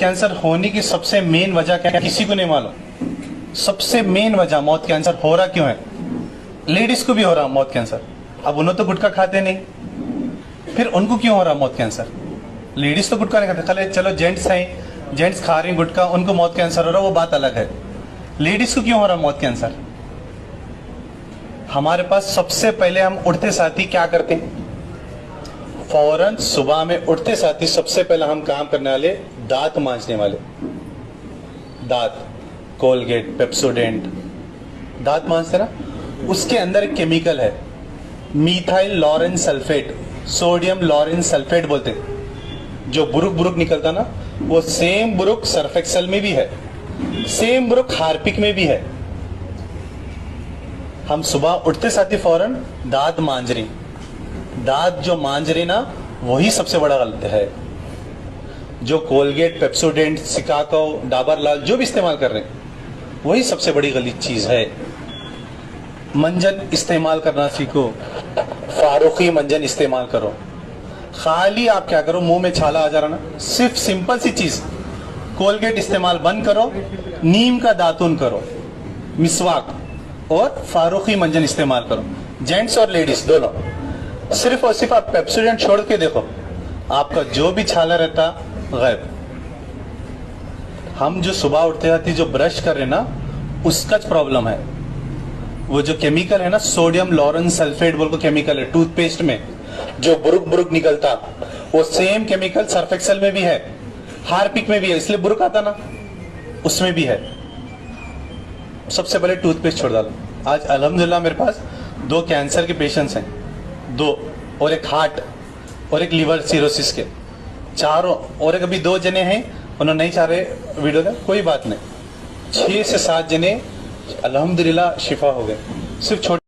Cancer होने की सबसे मेन वजह क्या है, किसी को नहीं मालूम। सबसे मेन वजह मौत कैंसर हो रहा क्यों है? लेडीज को भी हो रहा मौत कैंसर। अब उन्होंने तो गुटखा खाते नहीं, फिर उनको क्यों हो रहा मौत कैंसर? लेडीज तो गुटखा नहीं खाते, खाली चलो जेंट्स हैं, जेंट्स खा रहे हैं गुटखा, उनको मौत कैंसर हो रहा, वो बात अलग है। लेडीज को क्यों हो रहा मौत कैंसर? हमारे पास सबसे पहले हम उठते साथ ही क्या करते हैं? फौरन सुबह में उठते साथ ही सबसे पहले हम काम करने वाले दांत मांजने वाले। दांत, कोलगेट, पेप्सोडेंट, दांत मांजते ना, उसके अंदर एक केमिकल है methyl laureth sulphate, sodium laureth sulphate बोलते हैं। जो बुरुक बुरुक निकलता ना, वो सेम बुरुक सर्फ एक्सेल में भी है, सेम बुरुक हार्पिक में भी है। हम सुबह उठते साथ ही फौरन दांत मांज रही, दांत जो मांज रही ना, वही सबसे बड़ा गलत है। जो कोलगेट, पेप्सोडेंट, सिकाको, डाबर लाल जो भी इस्तेमाल कर रहे हैं, वही सबसे बड़ी गलत चीज है। मंजन इस्तेमाल करना सीखो, फारूकी मंजन इस्तेमाल करो। खाली आप क्या करो, मुंह में छाला आ जा रहा ना, सिर्फ सिंपल सी चीज, कोलगेट इस्तेमाल बंद करो, नीम का दातुन करो, मिसवाक और फारूकी मंजन इस्तेमाल करो। जेंट्स और लेडीज दोनों। सिर्फ और सिर्फ आप पेप्सोडेंट छोड़ के देखो, आपका जो भी छाला रहता गायब। हम जो सुबह उठते जाती जो ब्रश कर रहे ना, उसका प्रॉब्लम है। वो जो केमिकल है ना, सोडियम लॉरेन सल्फेट बोल को केमिकल है टूथपेस्ट में, जो बुरुक बुरुक निकलता, वो सेम केमिकल सर्फ एक्सेल में भी है, हार्पिक में भी है, इसलिए बुरुक आता ना, उसमें भी है। सबसे पहले टूथपेस्ट छोड़ डालो। आज अल्हम्दुलिल्लाह मेरे पास 2 कैंसर के पेशेंट्स हैं, 2, और एक हार्ट और एक लिवर सिरोसिस के, चारों, और एक अभी 2 जने हैं, उन्होंने नहीं चाह रहे वीडियो का, कोई बात नहीं, 6 से 7 जने अल्हम्दुलिल्लाह शिफा हो गए। सिर्फ छोटे